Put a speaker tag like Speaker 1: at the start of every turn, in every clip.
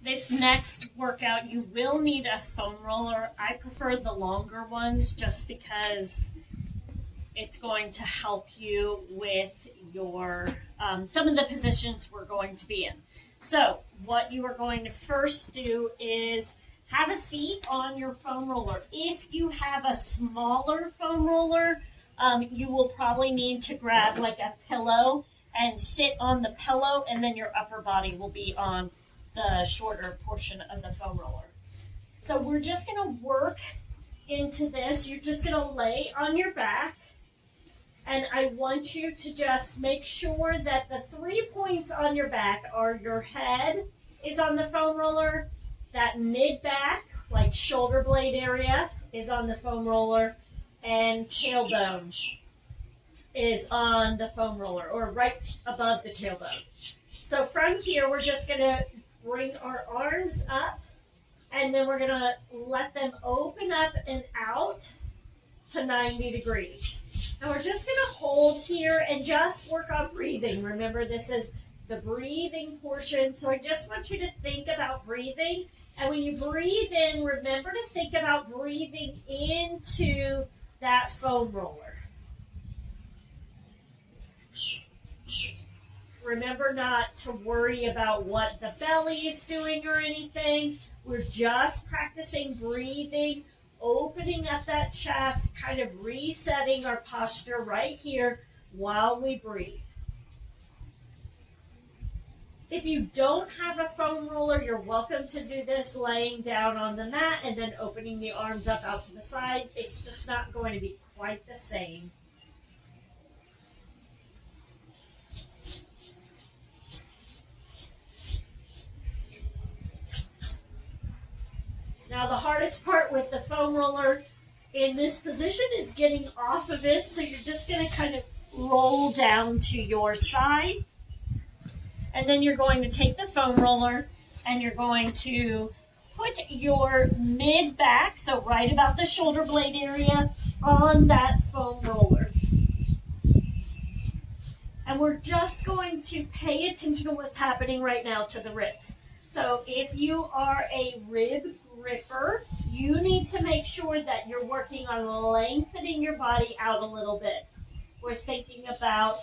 Speaker 1: This next workout, you will need a foam roller. I prefer the longer ones just because it's going to help you with your some of the positions we're going to be in. So what you are going to first do is have a seat on your foam roller. If you have a smaller foam roller, you will probably need to grab like a pillow and sit on the pillow, and then your upper body will be on the shorter portion of the foam roller. So we're just going to work into this. You're just going to lay on your back, and I want you to just make sure that the 3 points on your back are your head is on the foam roller, that mid-back, like shoulder blade area, is on the foam roller, and tailbone is on the foam roller, or right above the tailbone. So from here, we're just going to bring our arms up, and then we're going to let them open up and out to 90 degrees. And we're just going to hold here and just work on breathing. Remember, this is the breathing portion, so I just want you to think about breathing. And when you breathe in, remember to think about breathing into that foam roller. Remember not to worry about what the belly is doing or anything. We're just practicing breathing, opening up that chest, kind of resetting our posture right here while we breathe. If you don't have a foam roller, you're welcome to do this laying down on the mat and then opening the arms up out to the side. It's just not going to be quite the same. Now the hardest part with the foam roller in this position is getting off of it, so you're just going to kind of roll down to your side. And then you're going to take the foam roller and you're going to put your mid-back, so right about the shoulder blade area, on that foam roller. And we're just going to pay attention to what's happening right now to the ribs. So if you are a rib gripper, you need to make sure that you're working on lengthening your body out a little bit. We're thinking about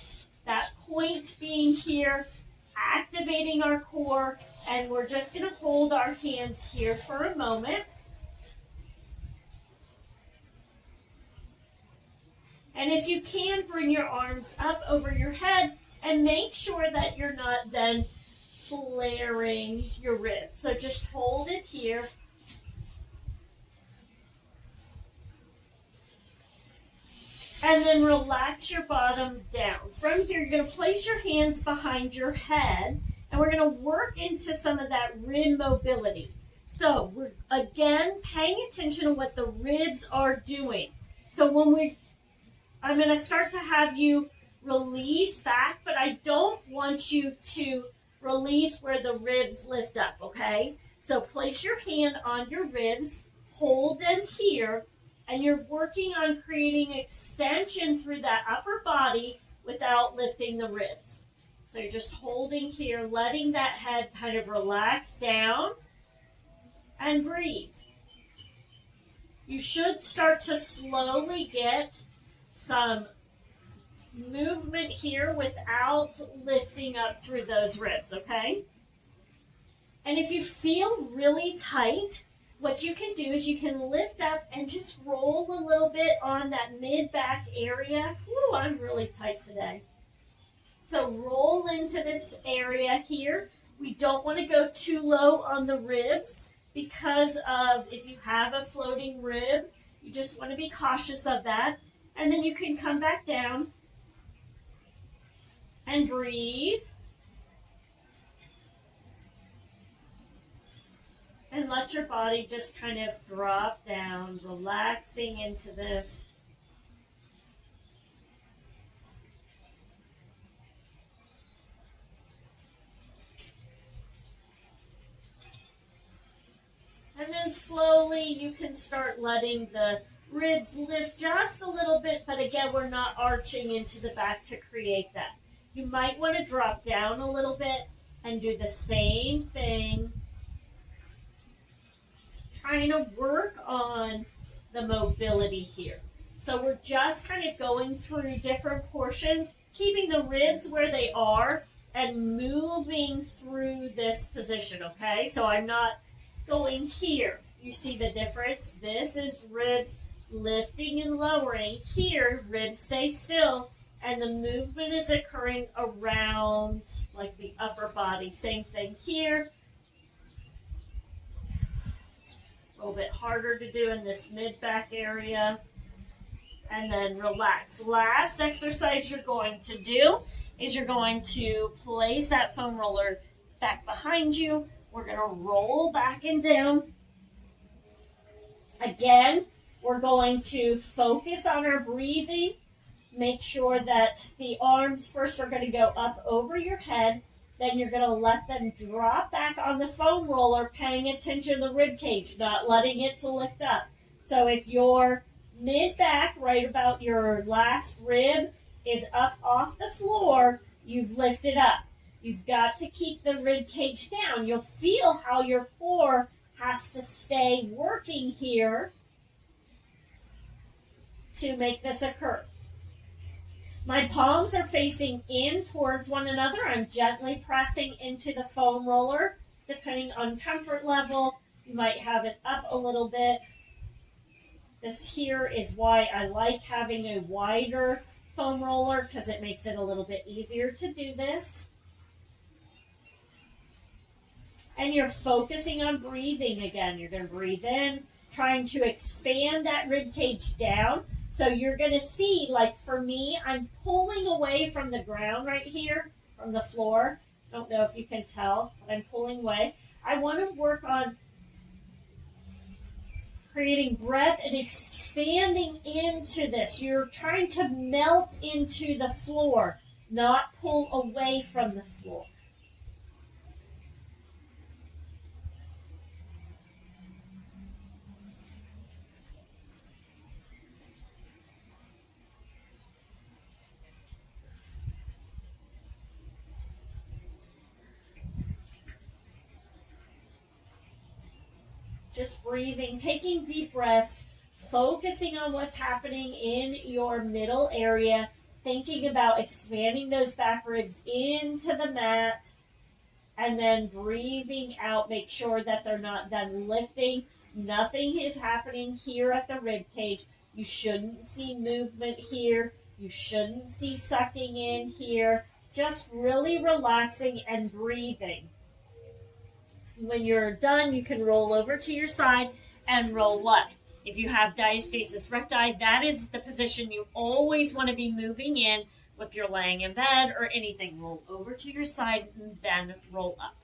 Speaker 1: that point being here, activating our core, and we're just going to hold our hands here for a moment. And if you can, bring your arms up over your head and make sure that you're not then flaring your ribs. So just hold it here. And then relax your bottom down. From here, you're going to place your hands behind your head, and we're going to work into some of that rib mobility. So we're, again, paying attention to what the ribs are doing. So I'm going to start to have you release back, but I don't want you to release where the ribs lift up, okay? So place your hand on your ribs, hold them here, and you're working on creating extension through that upper body without lifting the ribs. So you're just holding here, letting that head kind of relax down and breathe. You should start to slowly get some movement here without lifting up through those ribs, okay? And if you feel really tight, what you can do is you can lift up and just roll a little bit on that mid-back area. Ooh, I'm really tight today. So roll into this area here. We don't want to go too low on the ribs because of if you have a floating rib, you just want to be cautious of that. And then you can come back down and breathe. And let your body just kind of drop down, relaxing into this. And then slowly you can start letting the ribs lift just a little bit, but again, we're not arching into the back to create that. You might want to drop down a little bit and do the same thing trying to work on the mobility here. So we're just kind of going through different portions, keeping the ribs where they are and moving through this position, okay? So I'm not going here. You see the difference? This is ribs lifting and lowering. Here, ribs stay still, and the movement is occurring around like the upper body. Same thing here. A little bit harder to do in this mid-back area. And then relax. Last exercise you're going to do is you're going to place that foam roller back behind you. We're going to roll back and down. Again, we're going to focus on our breathing. Make sure that the arms first are going to go up over your head. Then you're going to let them drop back on the foam roller, paying attention to the rib cage, not letting it to lift up. So if your mid-back, right about your last rib, is up off the floor, you've lifted up. You've got to keep the rib cage down. You'll feel how your core has to stay working here to make this occur. My palms are facing in towards one another. I'm gently pressing into the foam roller. Depending on comfort level, you might have it up a little bit. This here is why I like having a wider foam roller, because it makes it a little bit easier to do this. And you're focusing on breathing again. You're going to breathe in, trying to expand that rib cage down. So you're going to see, like for me, I'm pulling away from the ground right here, from the floor. I don't know if you can tell, but I'm pulling away. I want to work on creating breath and expanding into this. You're trying to melt into the floor, not pull away from the floor. Just breathing, taking deep breaths, focusing on what's happening in your middle area, thinking about expanding those back ribs into the mat, and then breathing out. Make sure that they're not done lifting. Nothing is happening here at the rib cage. You shouldn't see movement here. You shouldn't see sucking in here. Just really relaxing and breathing. When you're done, you can roll over to your side and roll up. If you have diastasis recti, that is the position you always want to be moving in if you're laying in bed or anything. Roll over to your side and then roll up.